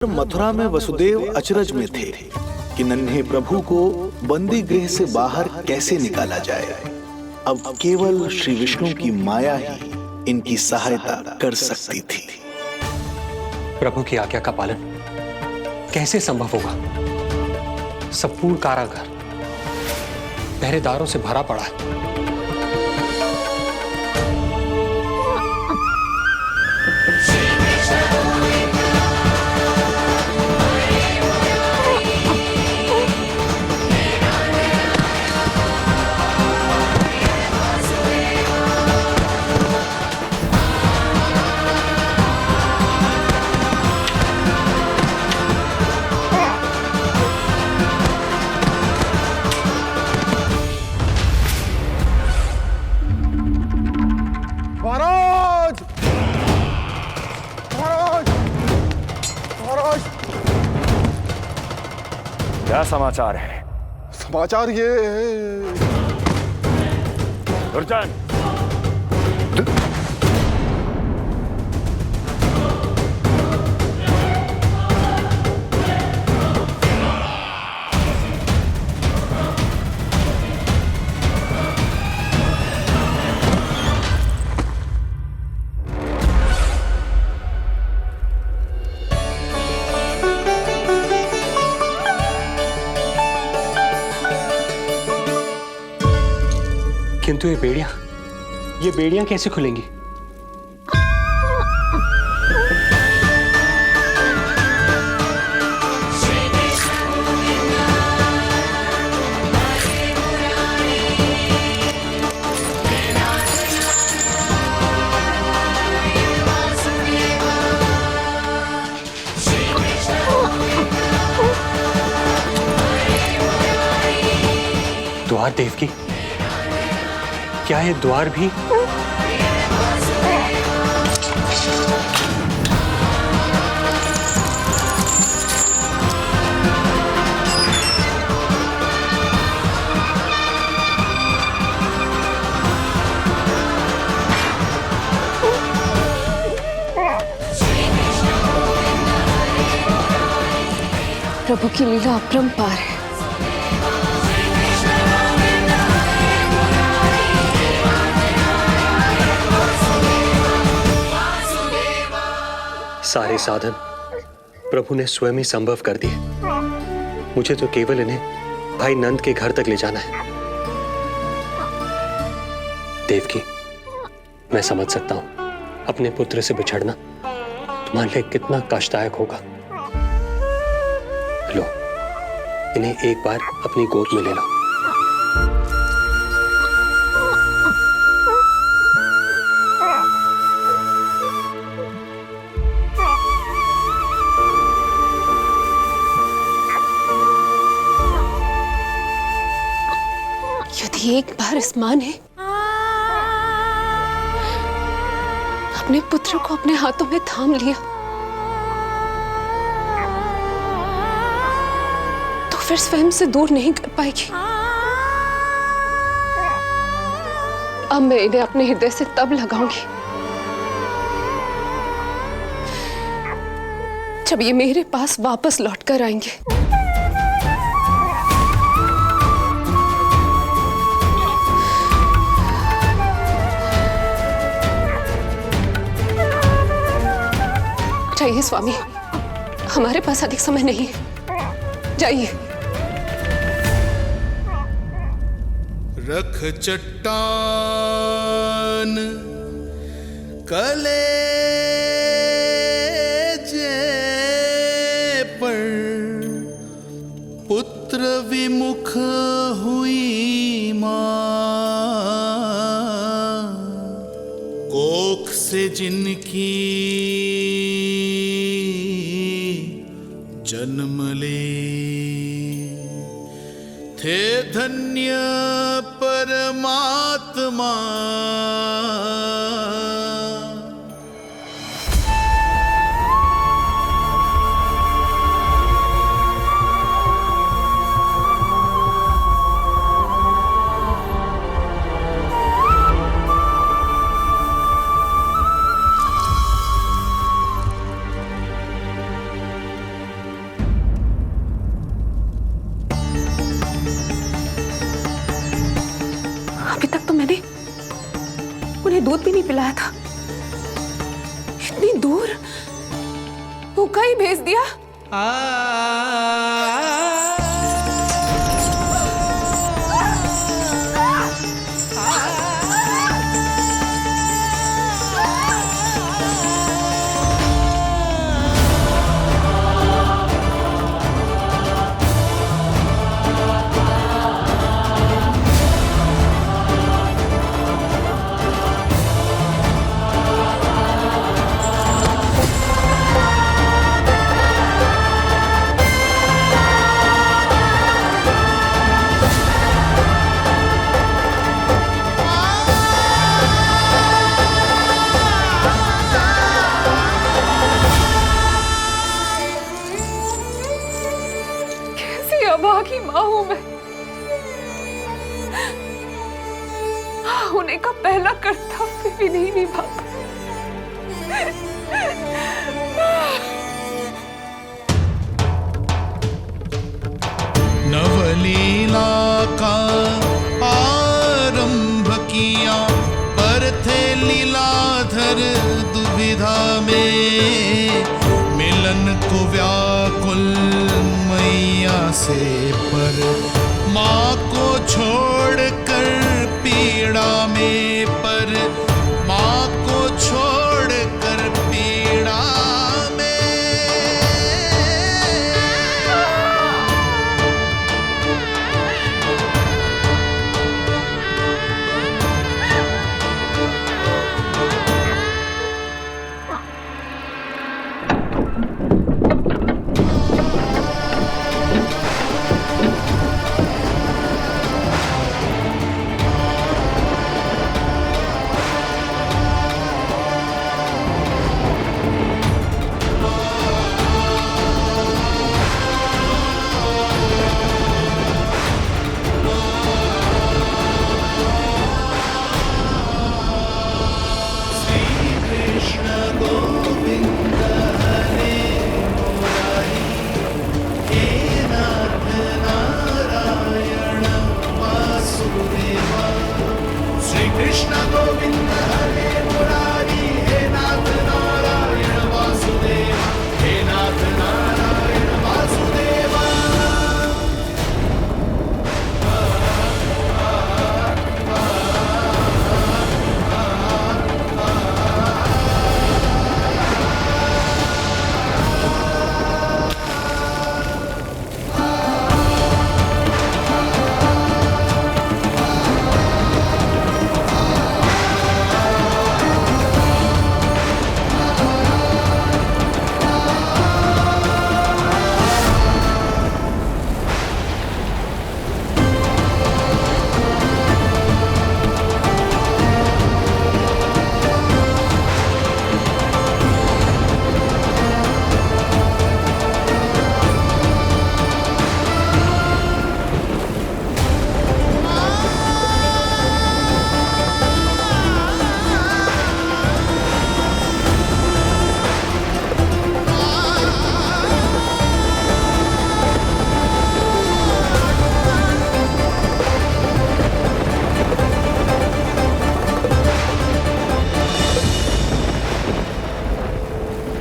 मथुरा में वसुदेव अचरज में थे कि नन्हे प्रभु को बंदी गृह से बाहर कैसे निकाला जाए। अब केवल श्री विष्णु की माया ही इनकी सहायता कर सकती थी। प्रभु की आज्ञा का पालन कैसे संभव होगा? संपूर्ण कारागार पहरेदारों से भरा पड़ा है। क्या समाचार है? समाचार ये है। दुर्जन, किंतु ये बेड़ियां कैसे खुलेंगी? द्वार देवकी, क्या ये द्वार भी? प्रभु की लीला अपरंपार है। सारे साधन प्रभु ने स्वयं ही संभव कर दिए। मुझे तो केवल इन्हें भाई नंद के घर तक ले जाना है। देवकी, मैं समझ सकता हूं अपने पुत्र से बिछड़ना तुम्हारे लिए कितना कष्टदायक होगा। लो, इन्हें एक बार अपनी गोद में ले लो। यदि एक बार इस मां ने अपने पुत्र को अपने हाथों में थाम लिया तो फिर स्वयं से दूर नहीं कर पाएगी। अब मैं इन्हें अपने हृदय से तब लगाऊंगी जब ये मेरे पास वापस लौट कर आएंगे। जाइए स्वामी, हमारे पास अधिक समय नहीं है। जाइए। रख चट्टान कलेजे पर, पुत्र विमुख हुई मां, कोख से जिनकी जन्म ले, थे धन्य परमात्मा। दूध भी नहीं पिलाया था। इतनी दूर भूखा ही भेज दिया। अभागी माँ हूं मैं। होने का पहला कर्तव्य भी नहीं निभा। नवलीला का आरंभ किया, पर थे लीलाधर दुविधा में। मिलन को व्याकुल मैया से, पर माँ को छोड़कर पीड़ा में, पर माँ को छोड़कर पीड़ा में।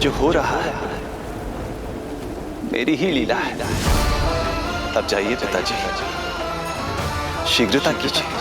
जो हो रहा है मेरी ही लीला है। तब जाइए पिताजी, शीघ्रता कीजिए।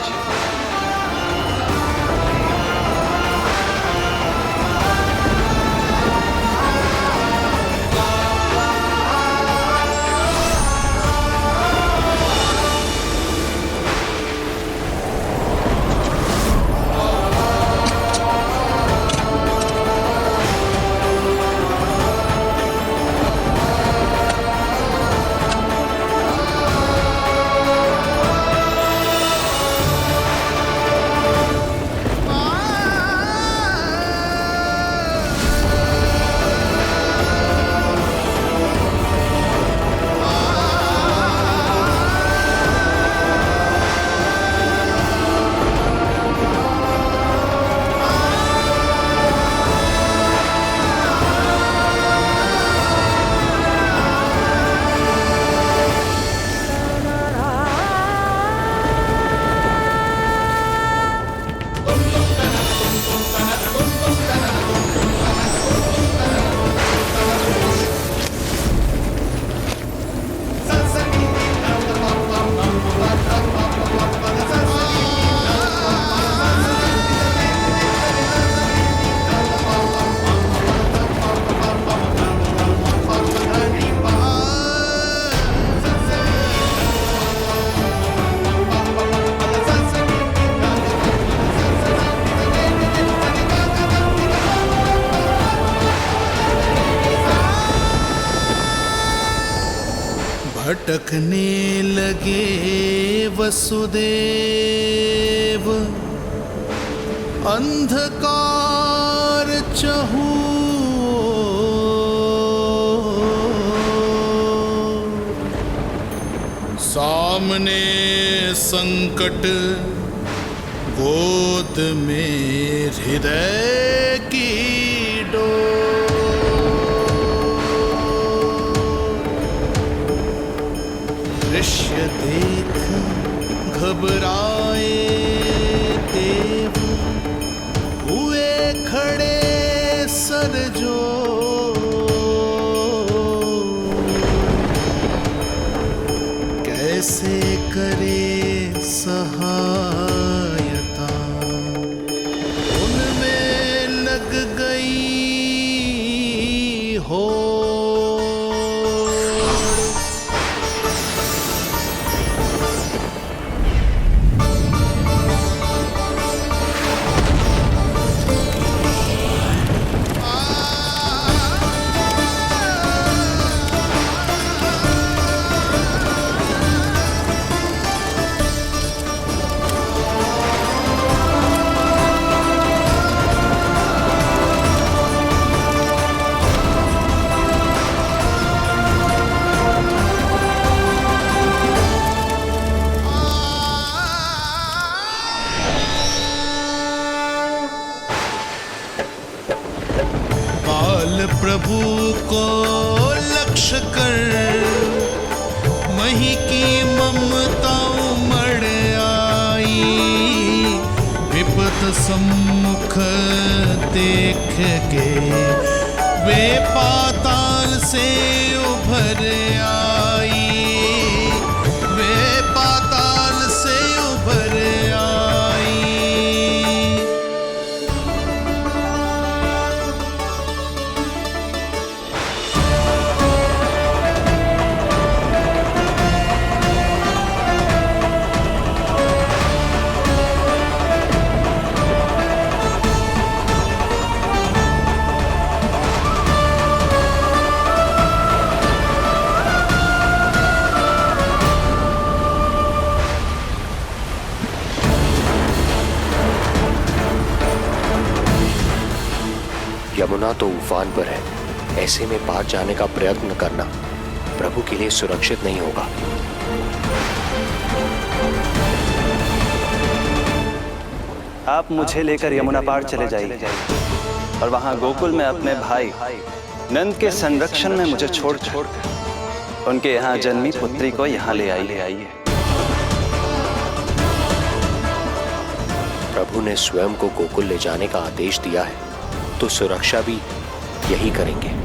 भटकने लगे वसुदेव, अंधकार चहूओर। सामने संकट, गोद में हृदय की दृश्य देख घबराए देव, हुए खड़े सर जो। कैसे करे सहायता, उनमें लग गई हो। प्रभु को लक्ष्य कर मही की ममता उमड़ आई। विपत सम्मुख देख के वे पाताल से उभर आई। वे पाताल से उभर आई। यमुना तो उफान पर है, ऐसे में पार जाने का प्रयत्न करना प्रभु के लिए सुरक्षित नहीं होगा। आप मुझे लेकर यमुना पार चले जाइए और वहां गोकुल में अपने भाई नंद के संरक्षण में मुझे छोड़ उनके यहाँ जन्मी पुत्री को यहाँ ले आइए। प्रभु ने स्वयं को गोकुल ले जाने का आदेश दिया है, तो सुरक्षा भी यही करेंगे।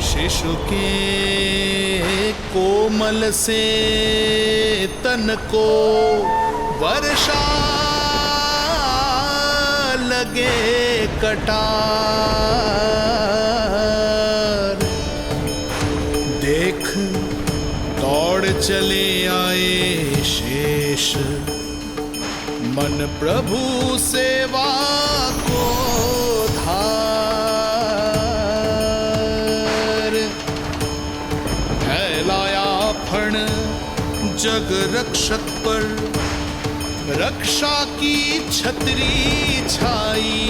शिशु के कोमल से तन को वर्षा लगे कटार। देख दौड़ चले आए शेष, मन प्रभु सेवा को धार। फैलाया फण जग रक्षक पर, रक्षा की छतरी छाई।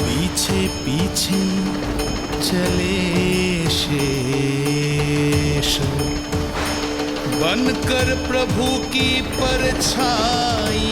पीछे पीछे चले शेष, बनकर प्रभु की परछाई।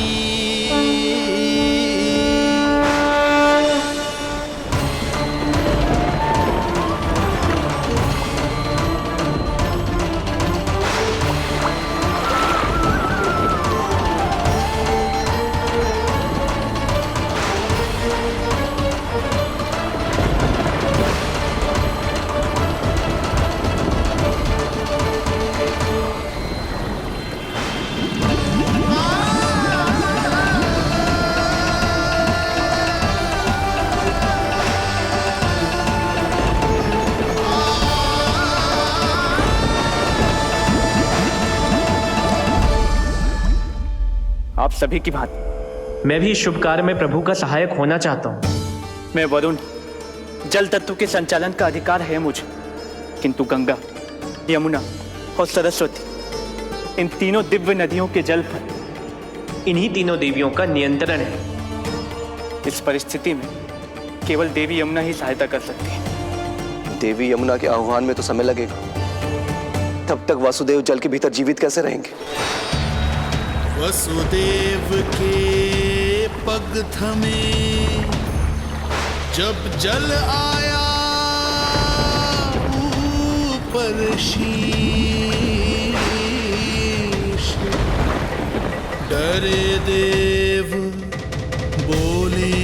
आप सभी की भांति मैं भी इस शुभ कार्य में प्रभु का सहायक होना चाहता हूँ। मैं वरुण, जल तत्व के संचालन का अधिकार है मुझे, किंतु गंगा, यमुना और सरस्वती, इन तीनों दिव्य नदियों के जल पर इन्हीं तीनों देवियों का नियंत्रण है। इस परिस्थिति में केवल देवी यमुना ही सहायता कर सकती है। देवी यमुना के आह्वान में तो समय लगेगा, तब तक वासुदेव जल के भीतर जीवित कैसे रहेंगे? वसुदेव के पग थमे जब जल आया ऊपर शीश, डरे देव बोले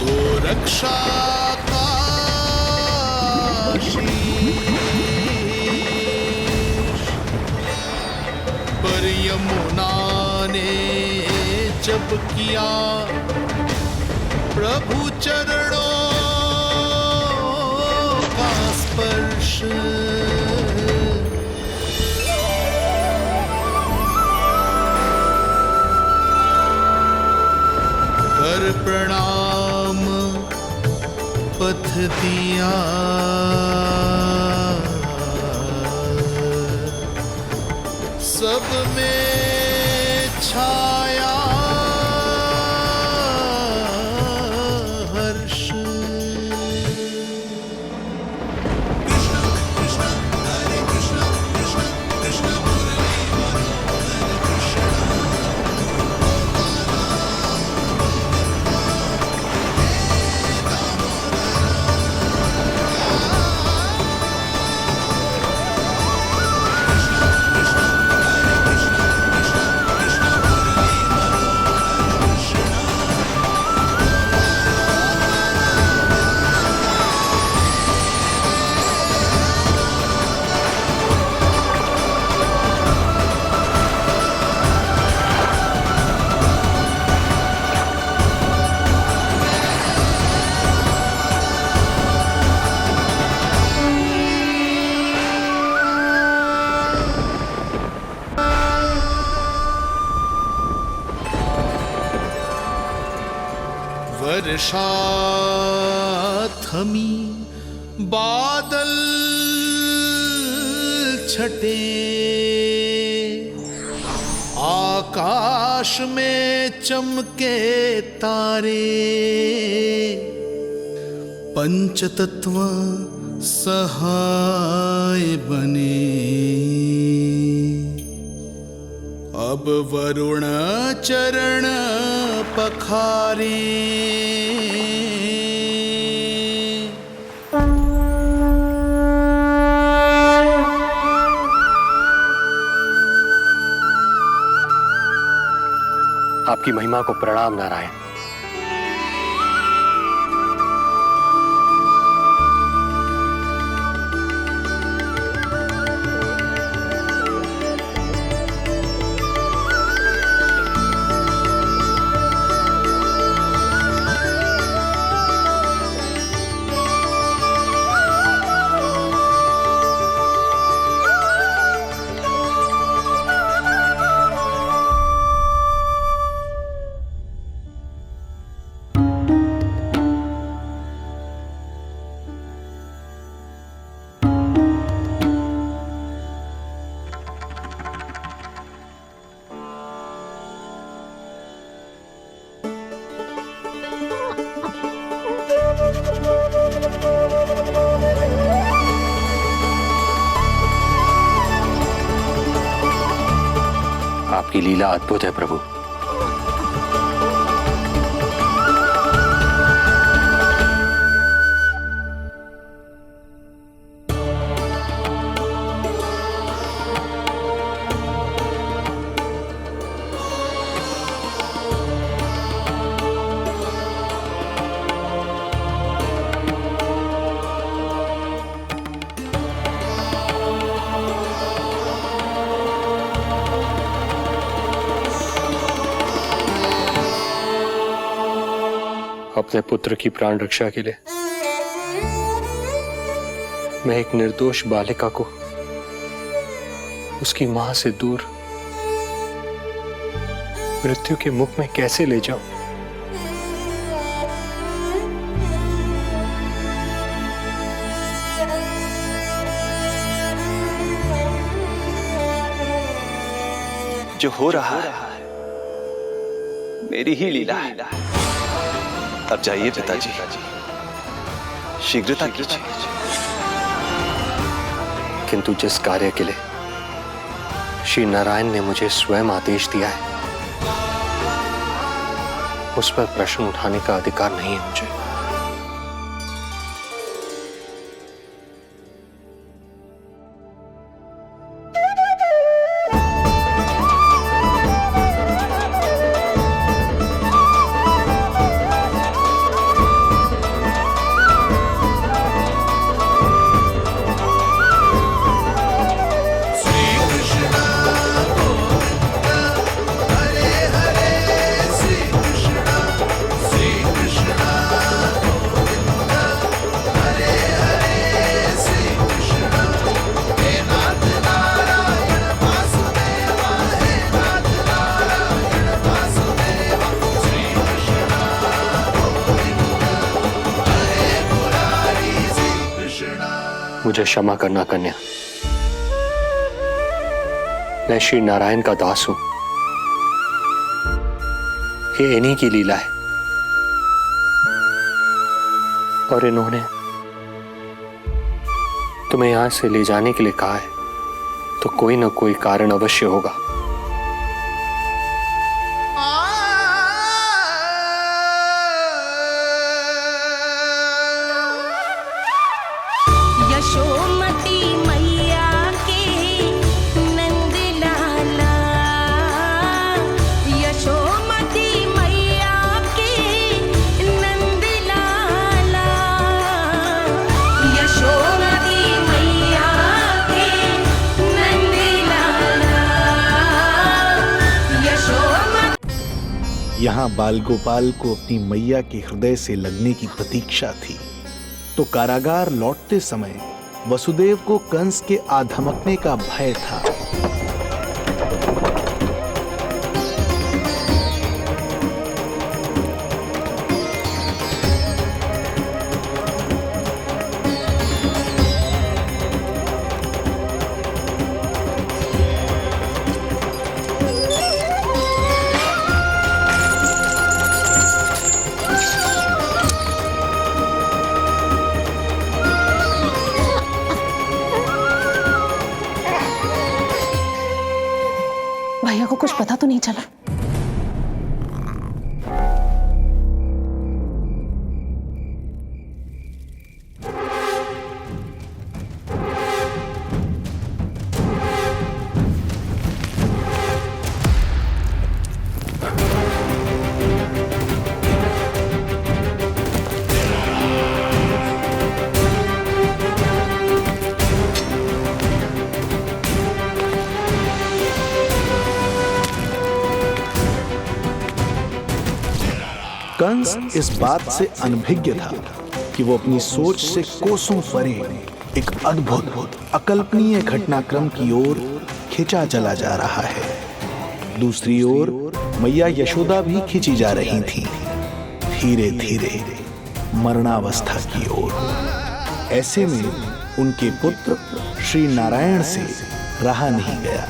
दो रक्षा का शीश, पर यमुना ने जब किया प्रभु चरणों का स्पर्श, कर प्रणाम पथ दिया, सब में छाया हर्ष। वर्षा थमी बादल छटे, आकाश में चमके तारे, पंचतत्व सहाय बने। अब वरुण चरण पखारे, आपकी महिमा को प्रणाम नारायण। आपकी लीला अद्भुत है प्रभु। अपने पुत्र की प्राण रक्षा के लिए मैं एक निर्दोष बालिका को उसकी मां से दूर मृत्यु के मुख में कैसे ले जाऊं? जो हो रहा है मेरी ही लीला है। अब जाइए पिताजी, शीघ्रता कीजिए। किंतु जिस कार्य के लिए श्री नारायण ने मुझे स्वयं आदेश दिया है, उस पर प्रश्न उठाने का अधिकार नहीं है मुझे। मुझे क्षमा करना कन्या, मैं श्री नारायण का दास हूं। ये इन्हीं की लीला है और इन्होंने तुम्हें यहां से ले जाने के लिए कहा है, तो कोई ना कोई कारण अवश्य होगा। यशोमती मैया के नंद लाला, यशोमती मैया के नंद लाला, यशोमती मैया के नंद लाला, यशोमती। यहाँ बाल गोपाल को अपनी मैया के हृदय से लगने की प्रतीक्षा थी, तो कारागार लौटते समय वसुदेव को कंस के आधमकने का भय था। भैया को कुछ पता तो नहीं चला? कंस इस बात से अनभिज्ञ था कि वो अपनी सोच से कोसों परे एक अद्भुत अकल्पनीय घटनाक्रम की ओर खिंचा चला जा रहा है। दूसरी ओर मैया यशोदा भी खिंची जा रही थी, धीरे धीरे मरणावस्था की ओर। ऐसे में उनके पुत्र श्री नारायण से रहा नहीं गया।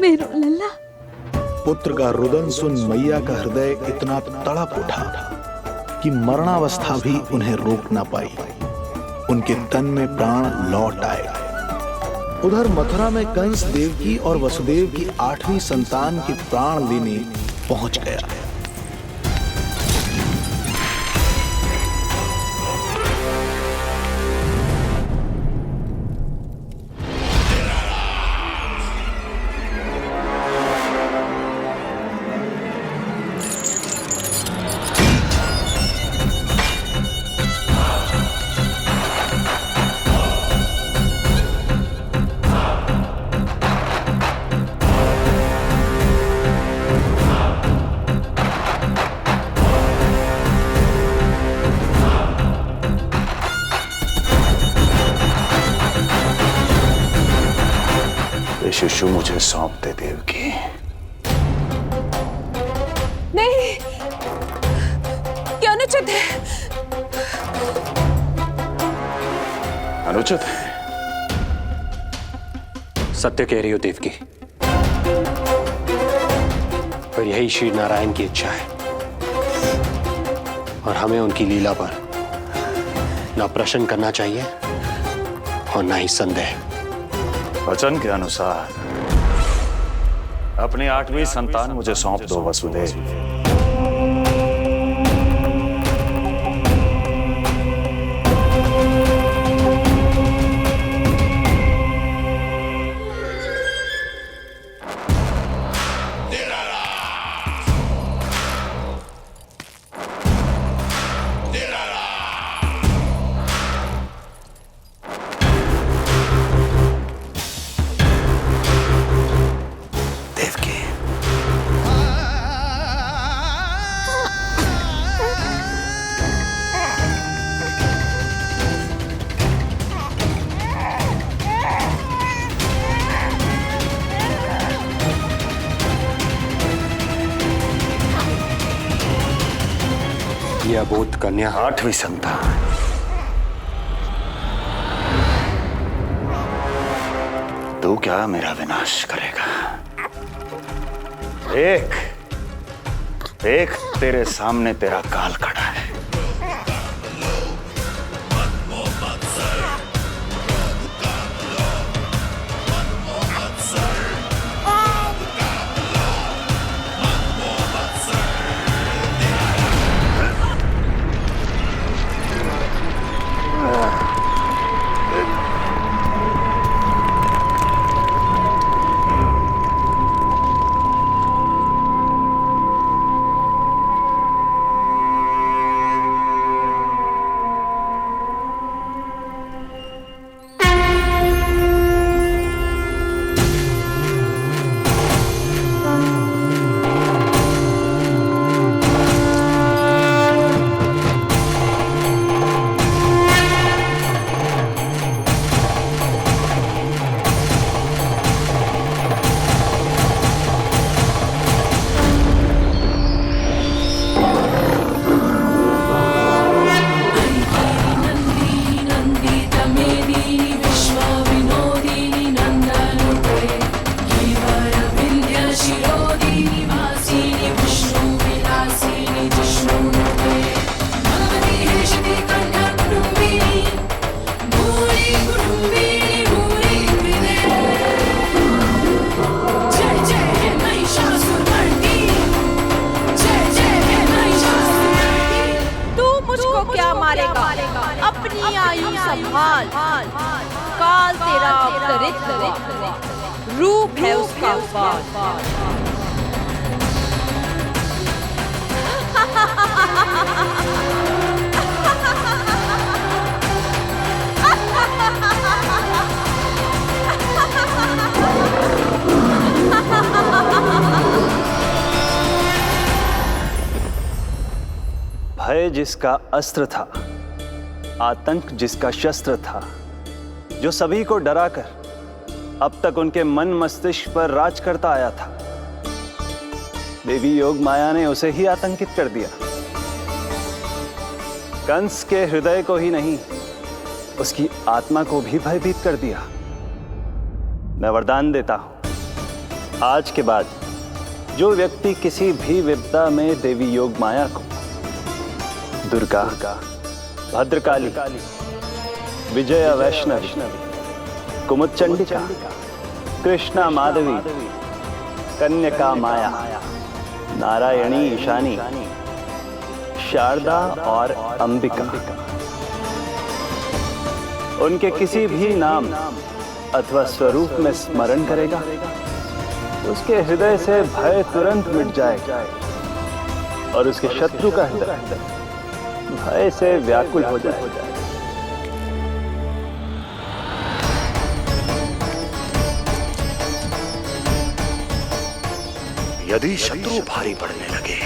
मेरो लल्ला। पुत्र का रुदन सुन मैया का हृदय इतना तड़प उठा कि मरणावस्था भी उन्हें रोक ना पाई। उनके तन में प्राण लौट आए। उधर मथुरा में कंस देवकी और वसुदेव की 8वीं संतान के प्राण लेने पहुंच गया। शिशु मुझे सौंप दे देवकी। नहीं, क्या अनुचित है? अनुचित है? सत्य कह रही हो देवकी, पर यही श्री नारायण की इच्छा है और हमें उनकी लीला पर ना प्रश्न करना चाहिए और ना ही संदेह। वचन के अनुसार अपनी 8वीं संतान मुझे सौंप दो वसुदेव। यह अबोध कन्या 8वीं संतान। तू क्या मेरा विनाश करेगा? एक तेरे सामने तेरा काल खड़ा है। अपनी आयु संभाल, काल तेरा अवतरित रूप है उसका बाल। भय जिसका अस्त्र था, आतंक जिसका शस्त्र था, जो सभी को डराकर अब तक उनके मन मस्तिष्क पर राज करता आया था, देवी योग माया ने उसे ही आतंकित कर दिया। कंस के हृदय को ही नहीं, उसकी आत्मा को भी भयभीत कर दिया। मैं वरदान देता हूं, आज के बाद जो व्यक्ति किसी भी विपदा में देवी योग माया को दुर्गा, भद्रकाली, विजया वैष्णवी, कुमुदचंडिका, कृष्णा माधवी, कन्यका माया, नारायणी ईशानी, शारदा और अंबिका, उनके किसी भी नाम अथवा स्वरूप में स्मरण करेगा, उसके हृदय से भय तुरंत मिट जाएगा और उसके शत्रु का हृदय भय से व्याकुल हो जाएगा। यदि शत्रु भारी पड़ने लगे,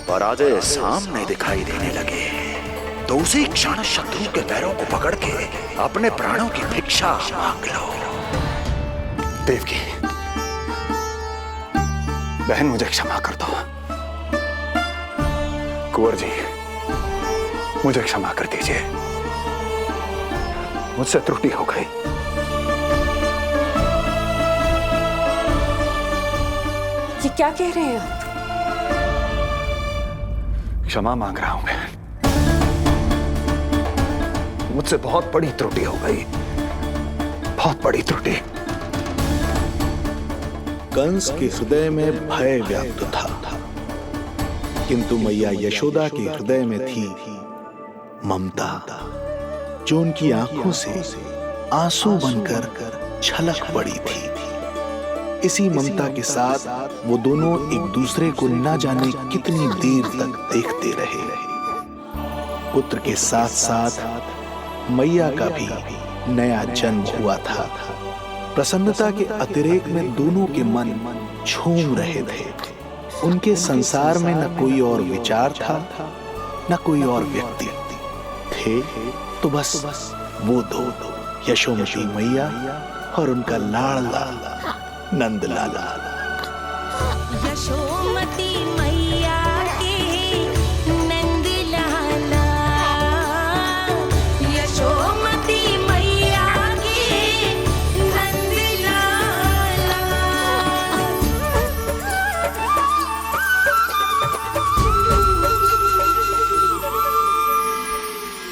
पराजय सामने दिखाई देने लगे, तो उसी क्षण शत्रु के पैरों को पकड़ के अपने प्राणों की भिक्षा मांग लो। देवकी, बहन मुझे क्षमा कर दो। कुंवर जी, मुझे क्षमा कर दीजिए, मुझसे त्रुटि हो गई। ये क्या कह रहे हैं आप? क्षमा मांग रहा हूं बहन, मुझसे बहुत बड़ी त्रुटि हो गई, बहुत बड़ी त्रुटि। कंस के हृदय में भय व्याप्त था, किंतु मैया यशोदा के हृदय में थी ममता, जो उनकी आंखों से आंसू बनकर छलक पड़ी थी। इसी ममता के साथ वो दोनों एक दूसरे को न जाने कितनी देर तक देखते रहे। पुत्र के साथ साथ मैया का भी नया जन्म हुआ था। प्रसन्नता के अतिरेक में दोनों के मन झूम रहे थे। उनके संसार में न कोई और विचार था, न कोई और व्यक्ति थे, तो बस वो दो, यशोमती मैया और उनका लाडला नंद लाला। यशोमती मैया के नंद लाला, यशोमती मैया के नंद लाला।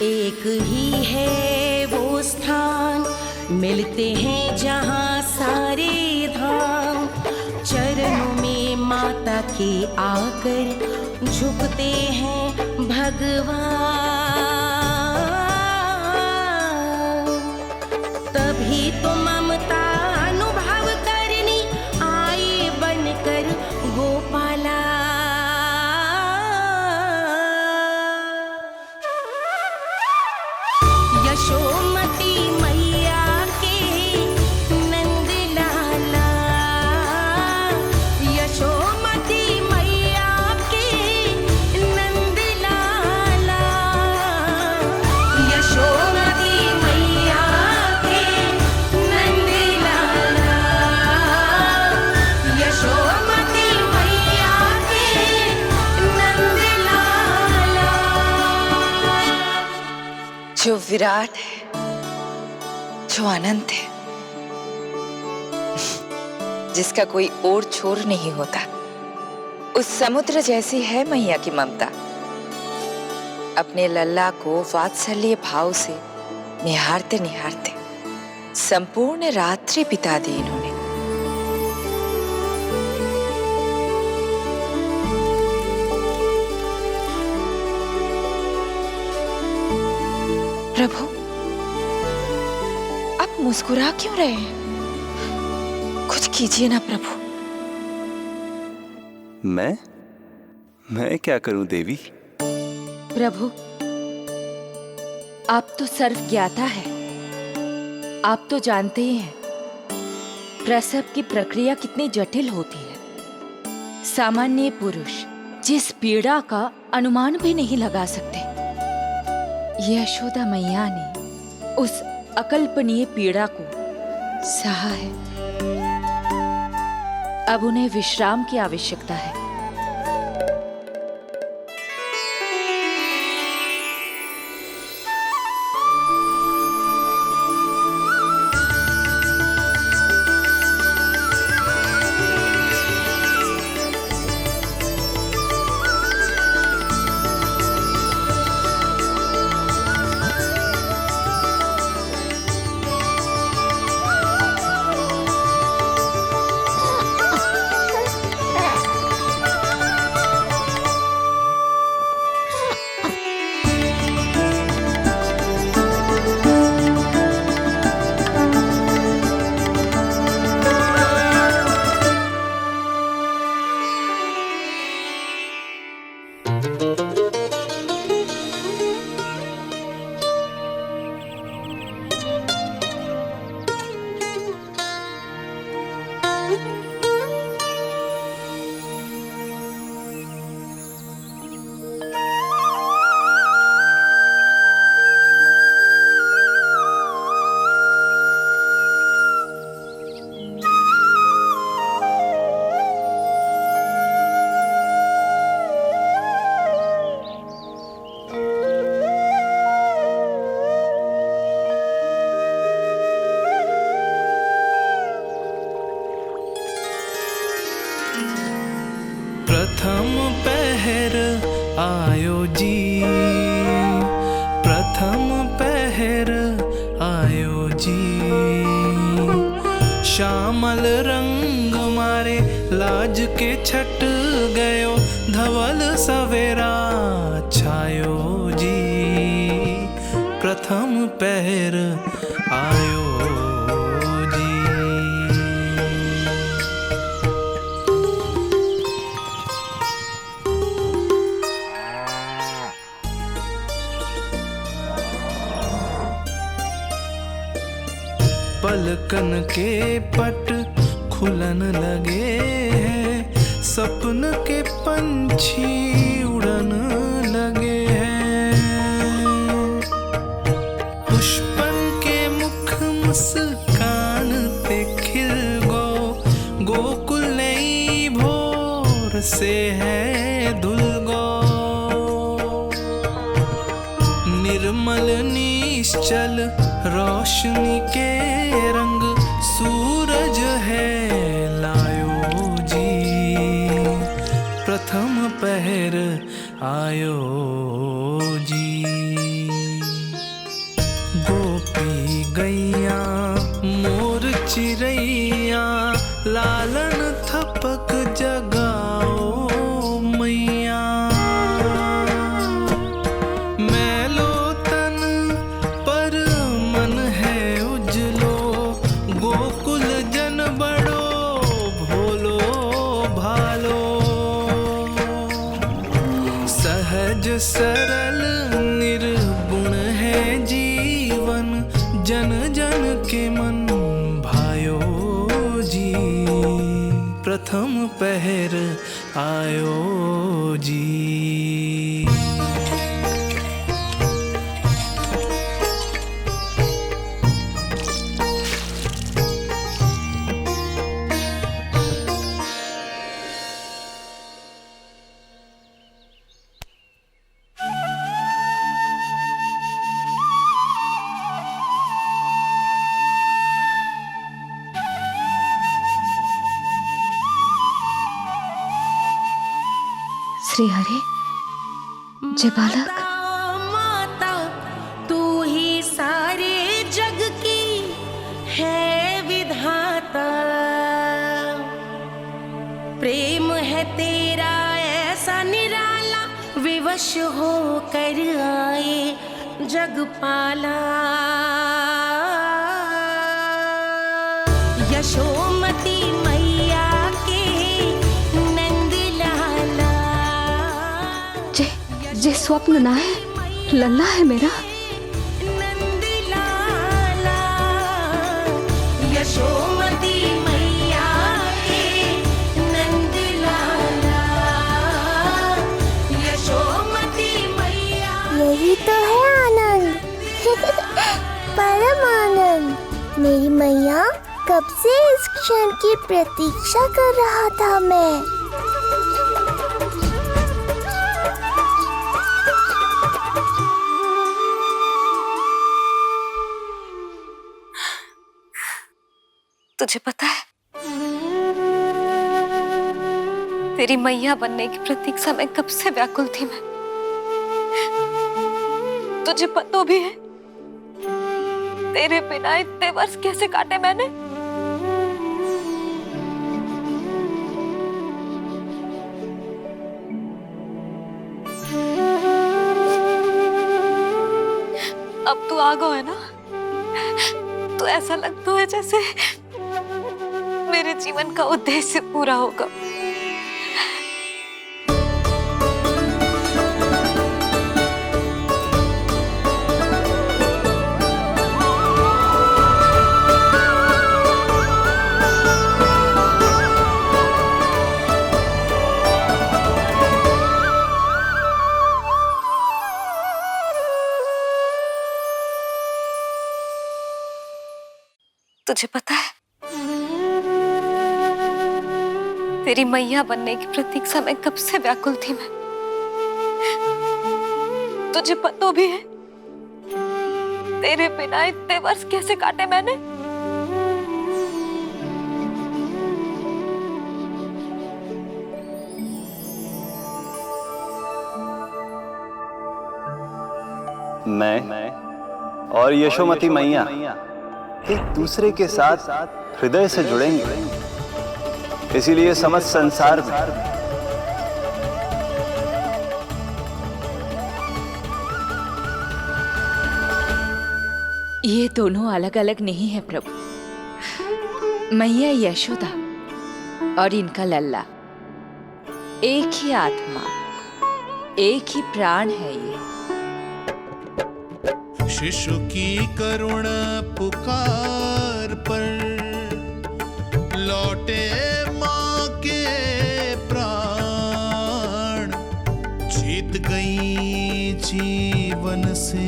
एक ही है वो स्थान, मिलते हैं जहाँ सारे धाम। चरणों में माता के आकर झुकते हैं भगवान। तभी तो ममता अनुभव करनी आए बनकर गोपाला। यशोमती मैया के नंद लाला, यशोमती मैया के नंद लाला, यशोमती मैया के नंद लाला, यशोमती मैया के नंद लाला। जो विराट है, जो अनंत है, जिसका कोई और छोर नहीं होता, उस समुद्र जैसी है मैया की ममता। अपने लल्ला को वात्सल्य भाव से निहारते निहारते संपूर्ण रात्रि बिता दी इन्होंने। प्रभु, आप मुस्कुरा क्यों रहे हैं? कुछ कीजिए ना प्रभु। मैं क्या करूं देवी? प्रभु, आप तो सर्व ज्ञाता है। आप तो जानते ही हैं प्रसव की प्रक्रिया कितनी जटिल होती है। सामान्य पुरुष जिस पीड़ा का अनुमान भी नहीं लगा सकते, यशोदा मैया ने उस अकल्पनीय पीड़ा को सहा है। अब उन्हें विश्राम की आवश्यकता है। प्रथम पहर आयो जी, प्रथम पहर आयो जी। श्यामल रंग मारे लाज के छट गयो, धवल सवेरा छायो जी। प्रथम पहर आयो जी। पलकन के पट खुलन लगे हैं, सपन के पंछी उड़न लगे हैं। पुष्पन के मुख मुस्कान ते खिल गो, गोकुल नई भोर से है धुल गो। निर्मल निश्चल रोशनी के रंग, सूरज है लायो जी। प्रथम पहर आयो जी। गोपी गैया मोर चिड़ैया, लालन थपक जगाओ मैया। मैलो तन पर मन है उजलो, गोकुल जन बड़ो भोलो भालो। सहज सरल निर्गुण है जीवन, जन जन के मन भायो जी। प्रथम पहर आयो जी। श्री हरि, जय बालक। माता तू ही सारे जग की है विधाता, प्रेम है तेरा ऐसा निराला, विवश हो कर आए जगपाला। यशोमती मैया के नंद लाला, जे स्वप्न ना है, लल्ला है मेरा। नंद लाला। यशोमती मैया के नंद लाला, यशोमती मैया। यही तो है आनंद, परम आनंद। मेरी मैया, कब से इस क्षण की प्रतीक्षा कर रहा था मैं। तुझे पता है, तेरी मैया बनने की प्रतीक्षा में कब से व्याकुल थी मैं। तुझे पता भी है, तेरे बिना इतने वर्ष कैसे काटे मैंने। अब तू आ गया है ना, तो ऐसा लगता है जैसे मेरे जीवन का उद्देश्य पूरा होगा। तुझे पता है, तेरी मैया बनने की प्रतीक्षा में कब से व्याकुल थी मैं। तुझे पता भी है, तेरे बिना इतने वर्ष कैसे काटे मैंने। मैं और यशोमती मैया एक दूसरे के साथ हृदय से जुड़ेंगे। इसीलिए समस्त संसार में ये दोनों अलग अलग नहीं है प्रभु। मैया यशोदा और इनका लल्ला एक ही आत्मा, एक ही प्राण है ये। शिशु की करुण पुकार पर लौटे माँ के प्राण, जीत गई जीवन से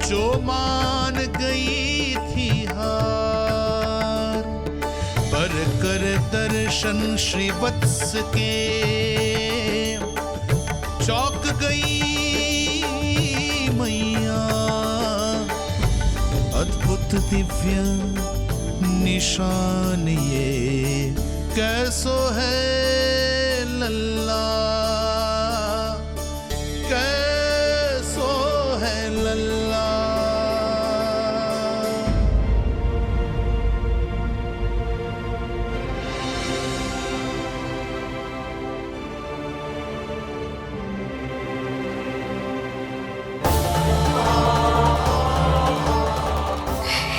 जो मान गई थी हार, पर कर दर्शन श्री वत्स के चौक गई मैया। अद्भुत दिव्य निशान ये कैसो है लल्ला, कैसो है लल्ला।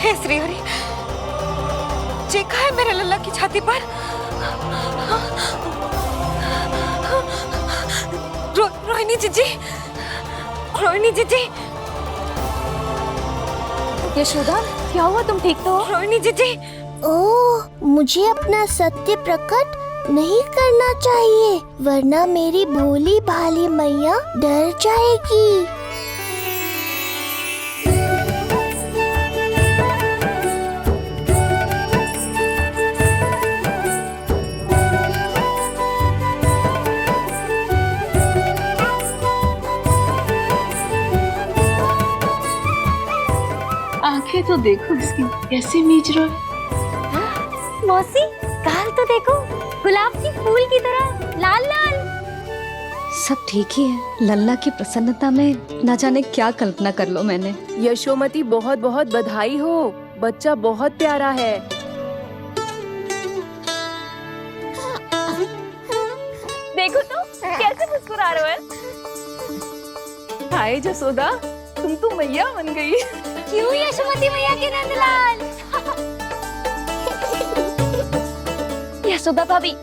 हे श्रीहरि, चेखा है मेरे लल्ला की छाती पर। रोहिणी जीजी, रोहिणी जीजी। यशोदा, क्या हुआ? तुम ठीक तो हो? रोहिणी जीजी। ओह, मुझे अपना सत्य प्रकट नहीं करना चाहिए, वरना मेरी भोली भाली मैया डर जाएगी। आंखें तो देखो इसकी कैसे मीच रहा है। मौसी, गाल तो देखो, गुलाब की फूल की तरह लाल लाल। सब ठीक ही है। लल्ला की प्रसन्नता में न जाने क्या कल्पना कर लो मैंने। यशोमती, बहुत बहुत बधाई हो, बच्चा बहुत प्यारा है। देखो तो कैसे मुस्कुरा रहे हो। हाय जसोदा, तुम तो मैया बन गई। क्यों यशोमती मैया के नंदलाल। यशोदा भाभी,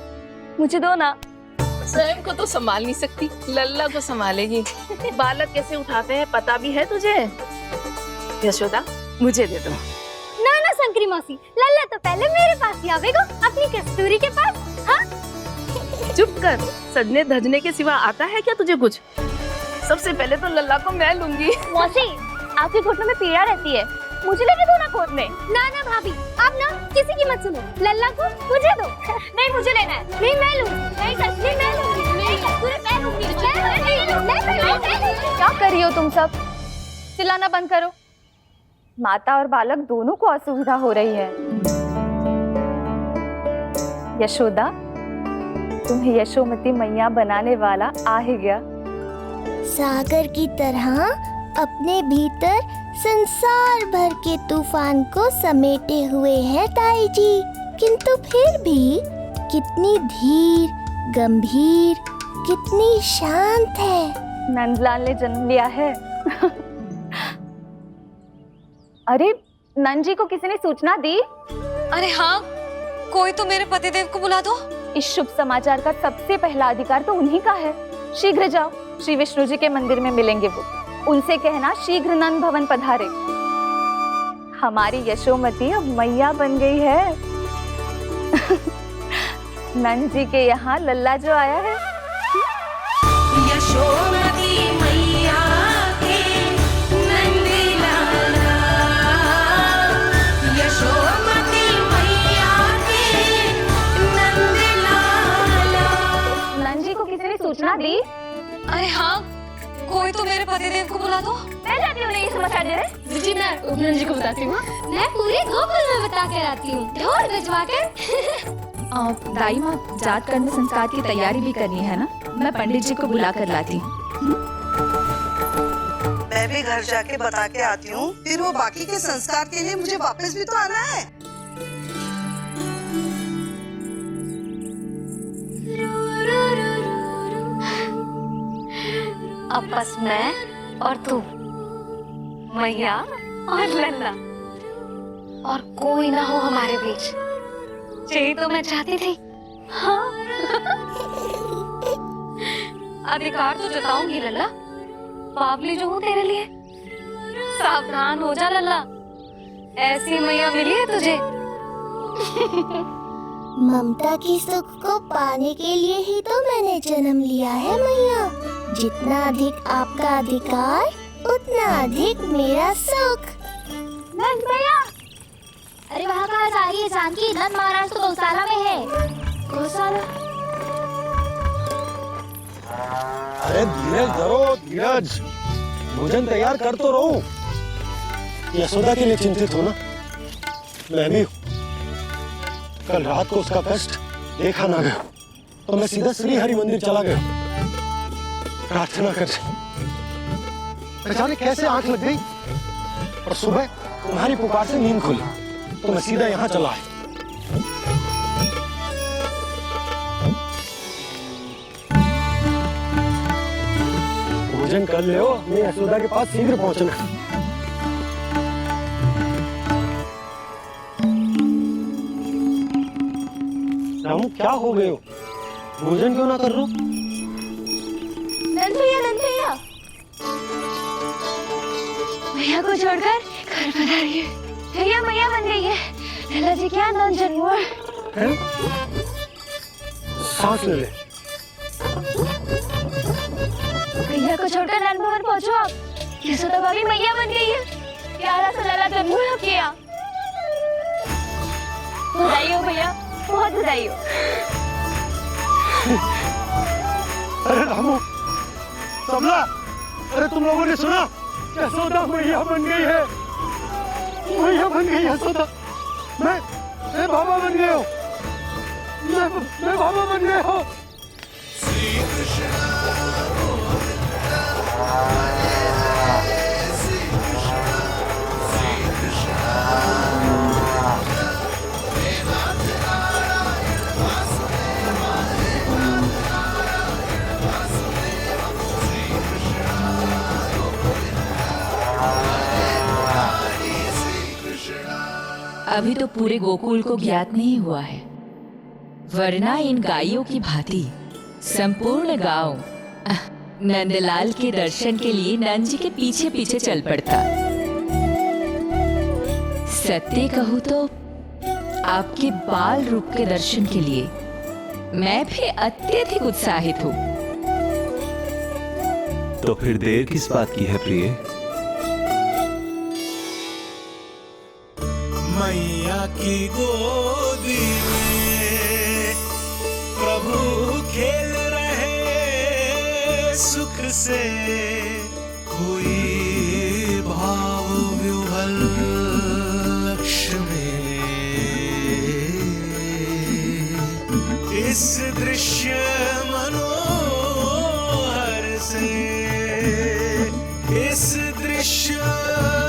मुझे दो ना। स्वयं को तो संभाल नहीं सकती, लल्ला को संभालेगी। बालक कैसे उठाते हैं पता भी है तुझे? यशोदा, मुझे दे दो। ना ना शंकरी मौसी, लल्ला तो पहले मेरे पास ही आवेगा, अपनी कस्तूरी के पास। हाँ? चुप कर, सजने धजने के सिवा आता है क्या तुझे कुछ? सबसे पहले तो लल्ला को मैं लूंगी। मौसी, आपके घुटनों में पीड़ा रहती है, मुझे लेने दो ना गोद में। ना ना भाभी, आप ना किसी की मत सुनो, लल्ला को मुझे दो। नहीं, मुझे लेना है। नहीं, मैं लूंगी। नहीं कस्तूरी, मैं लूंगी। नहीं कस्तूरी, मैं लूंगी। क्या कर रही हो तुम सब? चिल्लाना बंद करो। माता और बालक दोनों को असुविधा हो रही है। यशोदा, तुम्हें यशोमती मैया बनाने वाला आ ही गया। सागर की तरह अपने भीतर संसार भर के तूफान को समेटे हुए है ताई जी, किंतु फिर भी कितनी धीर, गंभीर, कितनी शांत है। नंदलाल ने जन्म लिया है। अरे, नंद जी को किसी ने सूचना दी? अरे हाँ, कोई तो मेरे पतिदेव को बुला दो। इस शुभ समाचार का सबसे पहला अधिकार तो उन्हीं का है। शीघ्र जाओ, श्री विष्णु जी के मंदिर में मिलेंगे वो। उनसे कहना शीघ्र नंद भवन पधारे। हमारी यशोमती अब मैया बन गई है। नंद जी के यहाँ लल्ला जो आया है। यशोमती मैया के नंद लाला, यशोमती मैया के नंद लाला। नंद जी को किसी ने सूचना दी? अरे हाँ, कोई तो मेरे पतिदेव को बुला दो। मैं जाती हूँ, नहीं समाचार दे रहे। जी, मैं उपनंद जी को बताती हूँ। मैं पूरे गोकुल में बता कर आती हूँ, ढोल भिजवा कर। दाई माँ, जात कर्म संस्कार की तैयारी भी करनी है ना, मैं पंडित जी को बुला कर लाती हूँ। मैं भी घर जाके बता के आती हूँ, फिर वो बाकी के संस्कार के लिए मुझे वापस भी तो आना है। अब बस मैं और तू, मैया और लल्ला, और कोई ना हो हमारे बीच। यही तो मैं चाहती थी। हाँ। अधिकार तो जताऊंगी लल्ला, बावली जो हूँ तेरे लिए। सावधान हो जा लल्ला, ऐसी मैया मिली है तुझे। ममता की सुख को पाने के लिए ही तो मैंने जन्म लिया है मैया। जितना अधिक आपका अधिकार, उतना अधिक मेरा सुख। नंद भैया, अरे वहाँ कहाँ जा रही है जानकी? नंद महाराज तो गौशाला में है। गौशाला? अरे धीरज धरो, धीरज। भोजन तैयार कर तो रहो। यशोदा के लिए चिंतित हो ना? मैं भी हूँ। कल रात को उसका कष्ट देखा ना गया, तो मैं सीधा श्री हरि मंदिर चला गया प्रार्थना कर। जाने कैसे आंख लग गई और सुबह तुम्हारी पुकार से नींद खुली, तो मैं सीधा यहाँ चला आया। भोजन कर ले, अपनी यशोदा के पास शीघ्र पहुंचना। रामू, क्या हो गए हो? भोजन क्यों ना कर रहे हो? नंद भैया, भैया को छोड़कर घर पधारी है। भैया मैया बन गई है। लल्ला जी क्या नंद जन्म हुआ है? सांस ले ले। भैया को छोड़कर नंद भवन पहुंचो आप। यशोदा भाभी मैया बन गई है। प्यारा सा लल्ला जन्म हुआ आपके यहाँ। बधाई हो भैया, बहुत बधाई हो। अरे रामू, सबला, अरे तुम लोगों ने सुना? यशोदा मैया बन गई है। मैया बन गई यशोदा। मैं बाबा बन गया हूँ। मैं बाबा बन गया हूँ। अभी तो पूरे गोकुल को ज्ञात नहीं हुआ है, वरना इन गायों की भांति संपूर्ण गांव नंदलाल के दर्शन के लिए नंद जी के पीछे पीछे चल पड़ता। सत्य कहूँ तो आपके बाल रूप के दर्शन के लिए मैं भी अत्यधिक उत्साहित हूँ। तो फिर देर किस बात की है प्रिय? मैया की गोदी में प्रभु खेल रहे सुख से, कोई भाव व्यूहल लक्ष्य में। इस दृश्य मनोहर से, इस दृश्य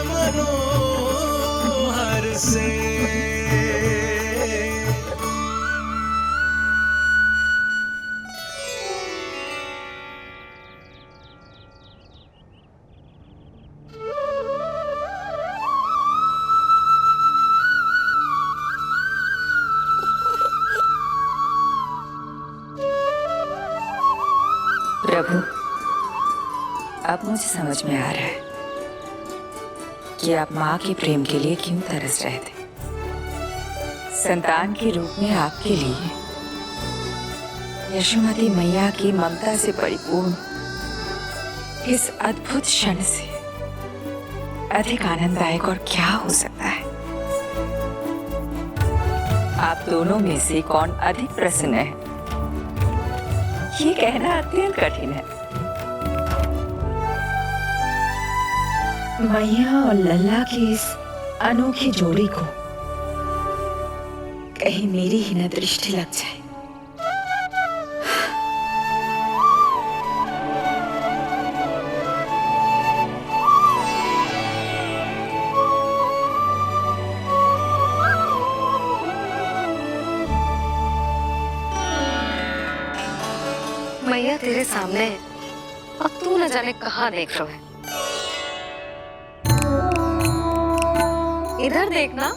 मनोहर से। प्रभु, अब मुझे समझ में आ रहा है कि आप माँ के प्रेम के लिए क्यों तरस रहे थे। संतान के रूप में आपके लिए यशोमती मैया की ममता से परिपूर्ण इस अद्भुत क्षण से अधिक आनंददायक और क्या हो सकता है। आप दोनों में से कौन अधिक प्रसन्न है, ये कहना अत्यंत कठिन है। मैया और लल्ला की इस अनोखी जोड़ी को कहीं मेरी ही न दृष्टि लग जाए। मैया तेरे सामने है और तू न जाने कहाँ देख रहा है। इधर देखना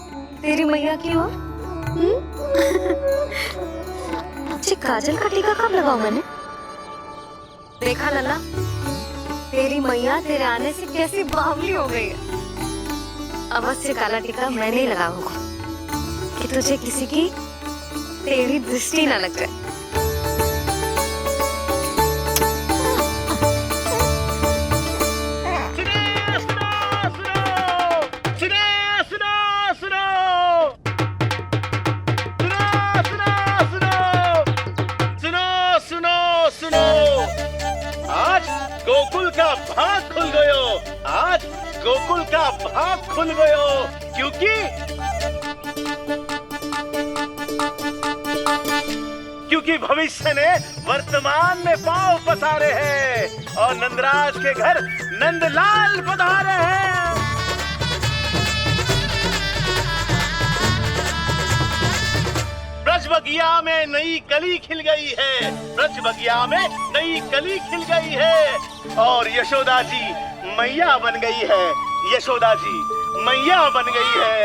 तेरी मैया की ओर। अच्छी काजल का टीका कब लगाऊं मैंने? देखा लल्ला, तेरी मैया तेरे आने से कैसी बावली हो गई है। अवश्य काला टीका मैं नहीं लगा होगा कि तुझे किसी की तेरी दृष्टि ना लग जाए। आज गोकुल का भाग खुल गयो। आज गोकुल का भाग खुल गयो क्योंकि भविष्य ने वर्तमान में पांव पसारे हैं और नंदराज के घर नंदलाल पधारे हैं। ब्रज बगिया में नई कली खिल गई है। ब्रज बगिया में नई कली खिल गई है और यशोदा जी मैया बन गई है। यशोदा जी मैया बन गई है।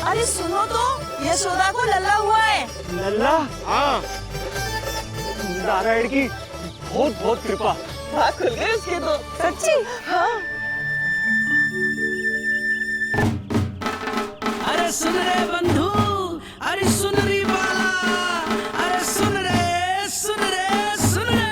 अरे सुनो तो, यशोदा को लल्ला हुआ है। लल्ला? हाँ, नारायण की बहुत बहुत कृपा। भाग खुल गए उसके तो। सच्ची? हाँ। अरे सुन रे बंधु, अरे सुन री बाला, अरे सुन रे, सुन रे, सुन रे।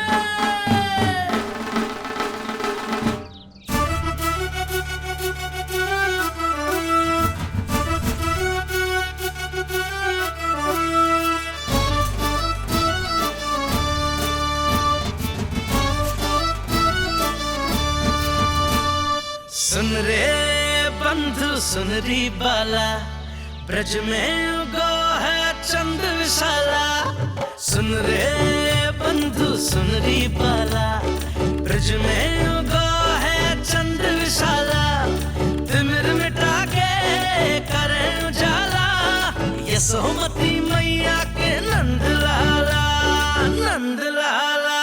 सुन रे बंधु, सुन री बाला, ब्रज में उगो है चंद विशाला। सुन रे बंधु, सुन री बाला, ब्रज में उगो है चंद विशाला। तिमिर मिटा के करे उजाला, यशोमती मैया के नंद लाला, नंद लाला।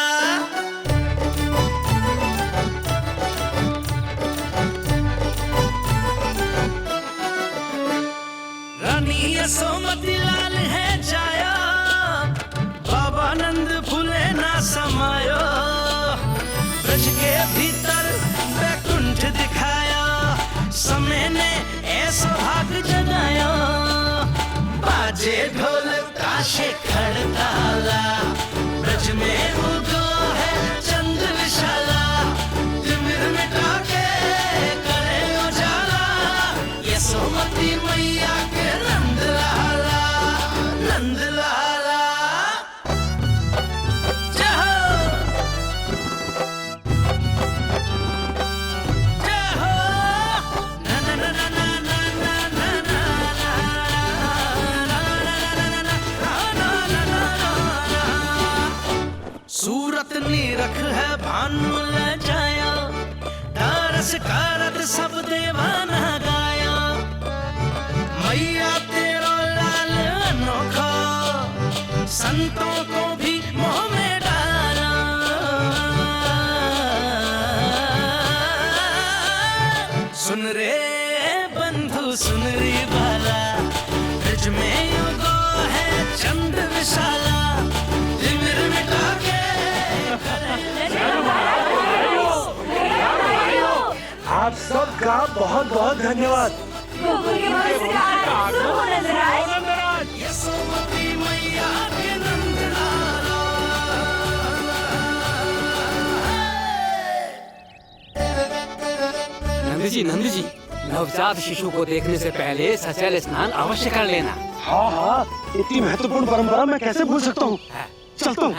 रानी यशोमती लाल है जाया, बाबा नंद फूले ना समायो। ब्रज के भीतर बैकुंठ दिखाया, समय ने ऐसा भाग जगाया। बाजे ढोल ताशे खड़ताला, ब्रज में उगो है चंद विशाला। तिमिर मिटा के करे उजाला, यशोमती मैया के नंद लाला, नंद लाला। जय हो, जय हो। ना ना ना ना ना ना ना ना ना ना ना ना। सूरत नीरख है भानु ले जाया, दारस कारत सब देवाना गाया। मैया तेरा लाल अनोखा, संतों को भी मोह में डाला। सुन रे बंधु, सुन री बाला, ब्रज में उगो है चंद विशाला। तिमिर मिटा के आप सबका बहुत बहुत धन्यवाद। यशोमती मैया के नंद लाला। नंद जी, नवजात शिशु को देखने से पहले सचैल स्नान अवश्य कर लेना। हाँ हाँ, इतनी महत्वपूर्ण परंपरा मैं कैसे भूल सकता हूँ। चलता हूँ।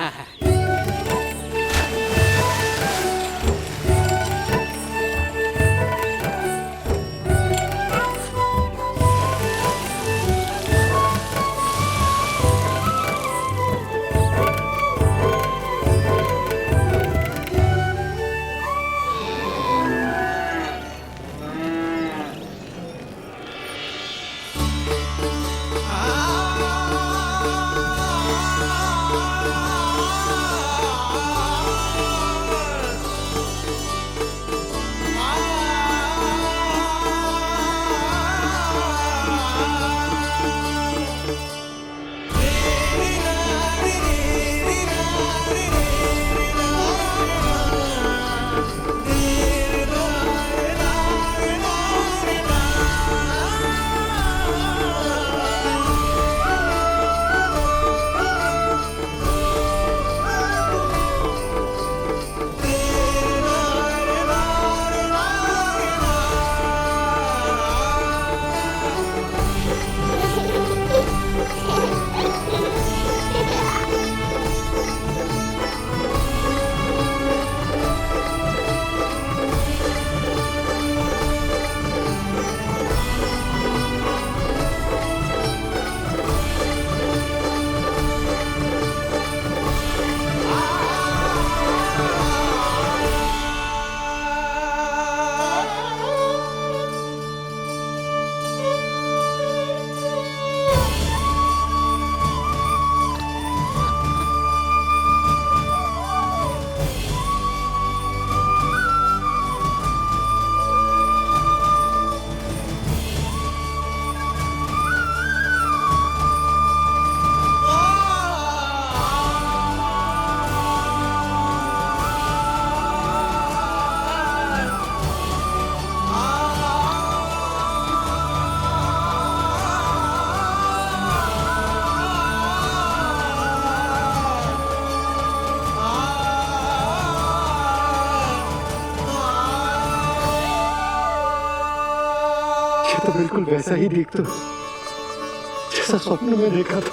तो बिल्कुल वैसा ही दिखता जैसा स्वप्न में देखा था।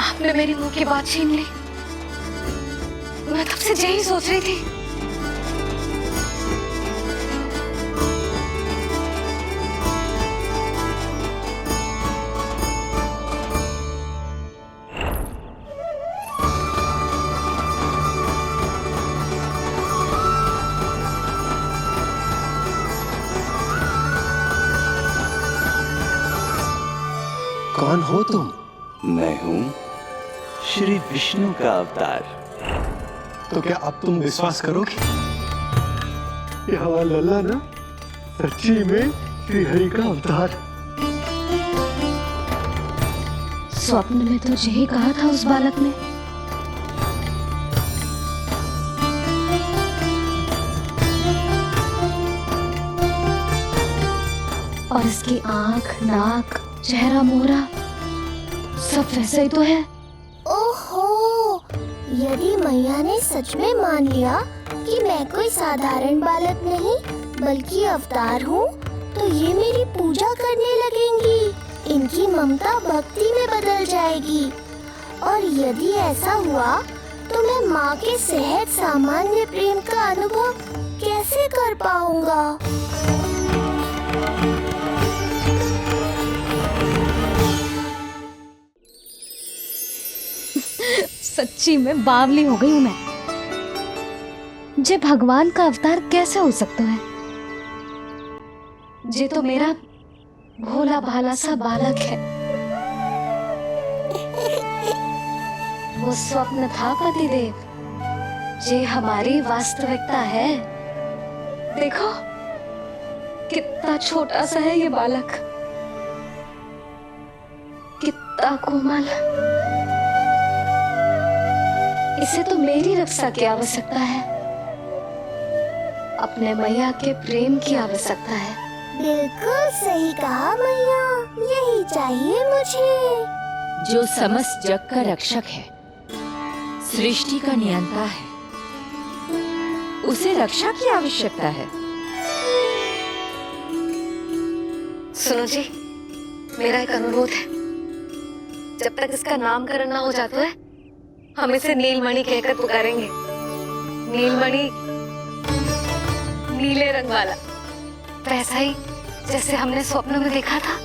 आपने मेरी मुंह की बात छीन ली। मैं तब से यही सोच रही थी। कौन हो तुम? मैं हूँ श्री विष्णु का अवतार। तो क्या अब तुम विश्वास करोगे कि हमारा लल्ला ना सच्ची में श्री हरि का अवतार? स्वप्न में तो यही कहा था उस बालक ने। और इसकी आंख, नाक, चेहरा, मोहरा सब वैसा ही तो है। ओहो, यदि मैया ने सच में मान लिया कि मैं कोई साधारण बालक नहीं बल्कि अवतार हूँ, तो ये मेरी पूजा करने लगेंगी। इनकी ममता भक्ति में बदल जाएगी। और यदि ऐसा हुआ तो मैं माँ के सहज सामान्य प्रेम का अनुभव कैसे कर पाऊंगा? सच्ची में बावली हो गई हूँ मैं। जे भगवान का अवतार कैसे हो सकता है? जे तो मेरा भोला भाला सा बालक है। वो स्वप्न था पतिदेव, जे हमारी वास्तविकता है। देखो कितना छोटा सा है ये बालक, कितना कोमल। इसे तो मेरी रक्षा की आवश्यकता है, अपने मैया के प्रेम की आवश्यकता है। बिल्कुल सही कहा मैया, यही चाहिए मुझे। जो समस्त जग का रक्षक है, सृष्टि का नियंता है, उसे रक्षा की आवश्यकता है। सुनो जी, मेरा एक अनुरोध है। जब तक इसका नामकरण ना हो जाता है, हम इसे नीलमणि कहकर पुकारेंगे। नीलमणि नीले रंग वाला, वैसा ही जैसे हमने स्वप्न में देखा था।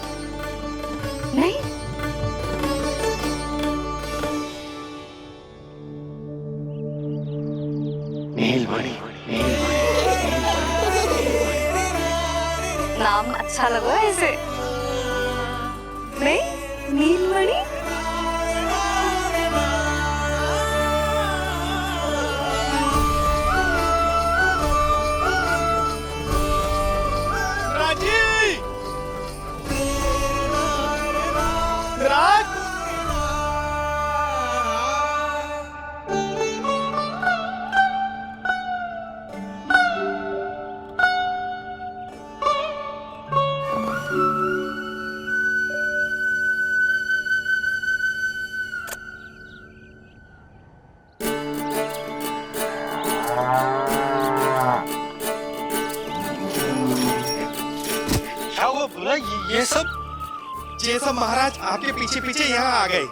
नहीं? नीलमणि। नाम अच्छा लगा इसे? नहीं? नीलमणि? ये सब महाराज आपके पीछे पीछे यहाँ आ गए।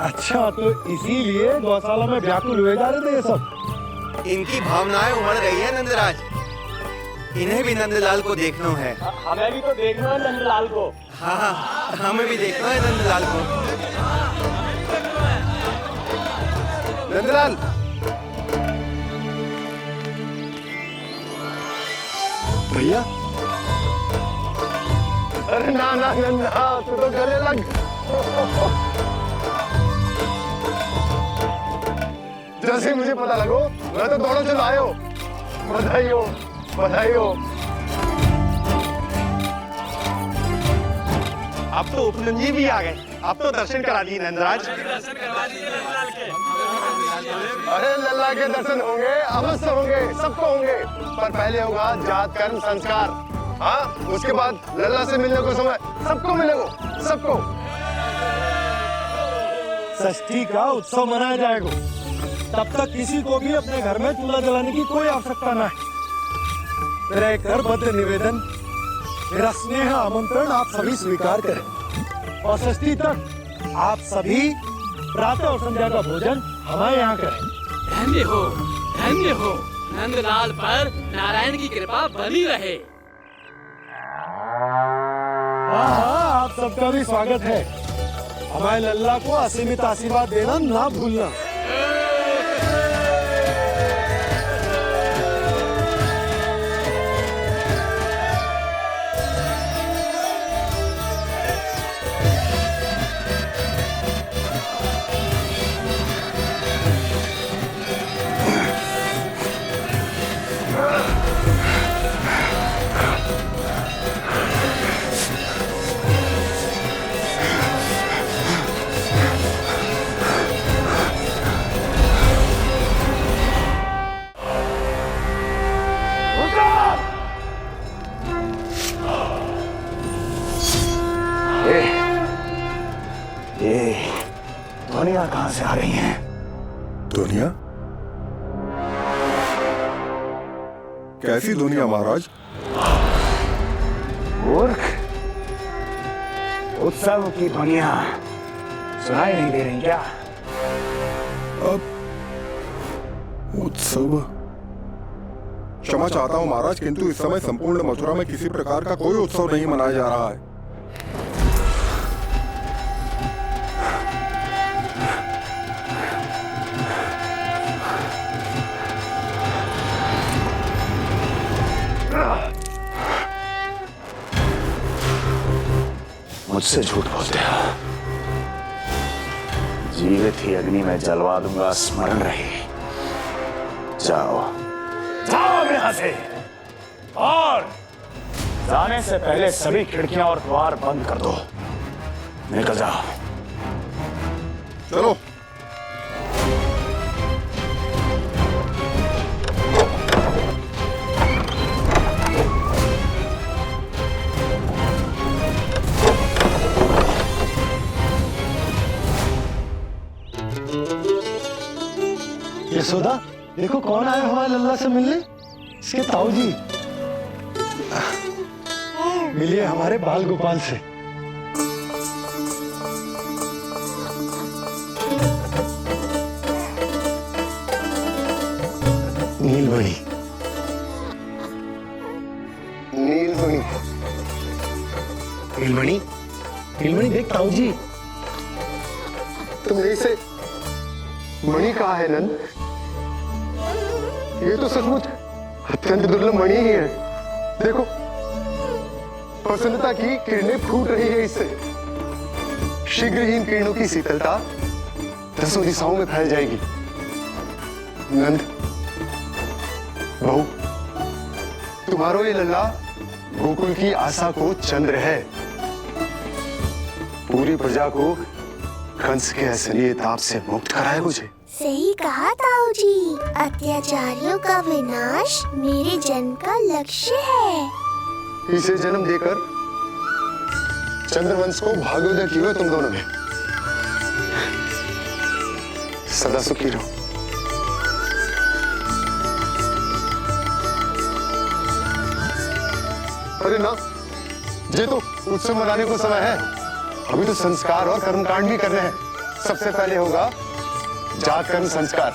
अच्छा, तो इसीलिए गौशाला में व्याकुल हुए जा रहे थे ये सब। इनकी भावनाएं उमड़ रही है नंदराज। इन्हें भी नंदलाल को देखना है। हमें भी तो देखना है नंदलाल को। हाँ, हमें भी देखना है नंदलाल को। नंदलाल, भैया। अरे ना ना नंदा, तू तो गले लग। जैसे मुझे पता लगो, मैं तो दौड़ो चलो आयो। बधाई हो, बधाई हो। अब तो उपनंद भी आ गए। अब तो दर्शन करा दिए नंदराज। अरे लल्ला के दर्शन होंगे, अवश्य होंगे, सबको होंगे। पर पहले होगा जात कर्म संस्कार। हाँ, उसके बाद लल्ला से मिलने को समय सबको मिलेगा, सबको। षष्ठी का उत्सव मनाया जाएगा। तब तक किसी को भी अपने घर में चूल्हा जलाने की कोई आवश्यकता ना है। मेरा एक करबद्ध निवेदन, मेरा स्नेह आमंत्रण आप सभी स्वीकार करें और षष्ठी तक आप सभी प्रातः और संध्या का भोजन हमारे यहाँ करें। धन्य हो, धन्य हो। नंदलाल पर नारायण की कृपा बनी रहे। हाँ, आप सबका भी स्वागत है। हमारे लल्ला को असीमित आशीर्वाद देना ना भूलना। दुनिया कहां से आ रही है? दुनिया? कैसी दुनिया महाराज? मूर्ख, उत्सव की दुनिया सुनाई नहीं दे रही क्या? अब उत्सव? क्षमा चाहता हूं महाराज, किंतु इस समय संपूर्ण मथुरा में किसी प्रकार का कोई उत्सव नहीं मनाया जा रहा है। मुझसे झूठ बोलते हो। जीवित ही अग्नि में जलवा दूंगा, स्मरण रहे। जाओ जाओ यहां से, और जाने से पहले सभी खिड़कियां और द्वार बंद कर दो। निकल जाओ। चलो। यशोदा, देखो कौन आया हमारे लल्ला से मिलने। इसके ताऊ जी। मिलिए हमारे बाल गोपाल से। नीलमणि, नीलमणि, नीलमणि, नीलमणि देख ताऊ जी। तुमने इसे मणि कहा है नंद? ये तो सचमुच अत्यंत दुर्लभ मणि ही है। देखो, प्रसन्नता की किरणें फूट रही है इससे। शीघ्र ही इन किरणों की शीतलता दसों दिशाओं में फैल जाएगी। नंद, बहू, तुम्हारो ये लल्ला गोकुल की आशा को चंद्र है। पूरी प्रजा को कंस के असली ताप से मुक्त कराए मुझे। सही कहा ताऊ जी, अत्याचारियों का विनाश मेरे जन्म का लक्ष्य है। इसे जन्म देकर चंद्रवंश को भाग्योदय किए हुए तुम दोनों ने। सदा सुखी रहो। अरे ना, ये तो उत्सव मनाने को समय है। अभी तो संस्कार और कर्मकांड भी करने हैं। सबसे पहले होगा जात कर्म संस्कार।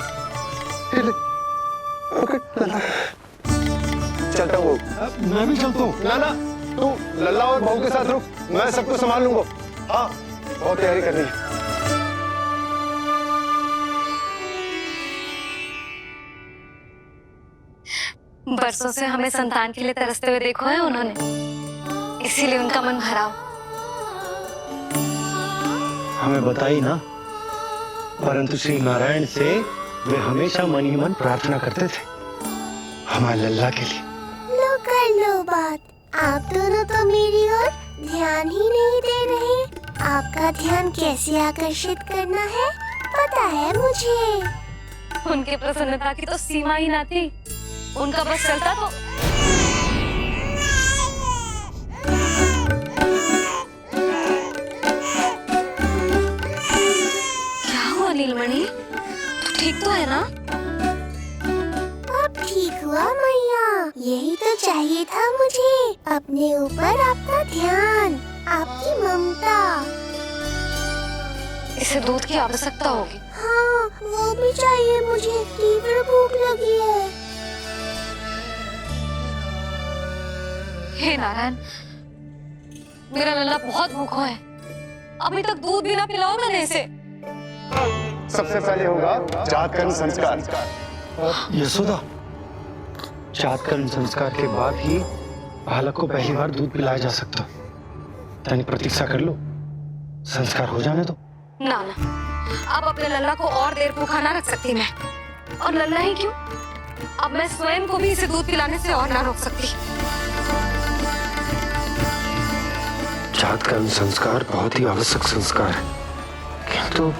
चलता हूँ। मैं भी चलता हूँ। ना ना, तू लल्ला और बहू के साथ रुक, मैं सबको संभाल लूंगा। हाँ, बहुत तैयारी करनी है। बरसों से हमें संतान के लिए तरसते हुए देखो है उन्होंने, इसीलिए उनका मन भरा हो। हमें बताई ना, परंतु श्री नारायण से वे हमेशा मन ही मन प्रार्थना करते थे हमारे लल्ला के लिए। लो कर लो बात। आप दोनों तो मेरी ओर ध्यान ही नहीं दे रहे। आपका ध्यान कैसे आकर्षित करना है पता है मुझे। उनके प्रसन्नता की तो सीमा ही ना थी। उनका बस चलता तो क्या हुआ नीलमणि, तू ठीक ठीक तो है ना? अब ठीक हुआ मैया, यही तो चाहिए था मुझे। अपने ऊपर आपका ध्यान, आपकी ममता। इसे दूध की आवश्यकता होगी। हाँ, वो भी चाहिए मुझे, तीव्र भूख लगी है। हे नारायण, मेरा लल्ला बहुत भूखा है। अभी तक दूध भी ना पिलाओ मैंने इसे। सबसे पहले होगा जातकर्म संस्कार। यशोदा, जातकर्म संस्कार के बाद ही बालक को पहली बार दूध पिलाया जा सकता। तनी प्रतीक्षा कर लो, संस्कार हो जाने दो। ना ना, अब अपने लल्ला को और देर भूखा ना रख सकती मैं। और लल्ला ही क्यों, अब मैं स्वयं को भी इसे दूध पिलाने से और ना रोक सकती। जातकर्म संस्कार बहुत ही आवश्यक संस्कार है, किंतु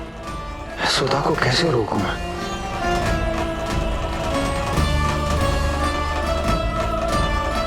यशोदा को कैसे रोकूं मैं?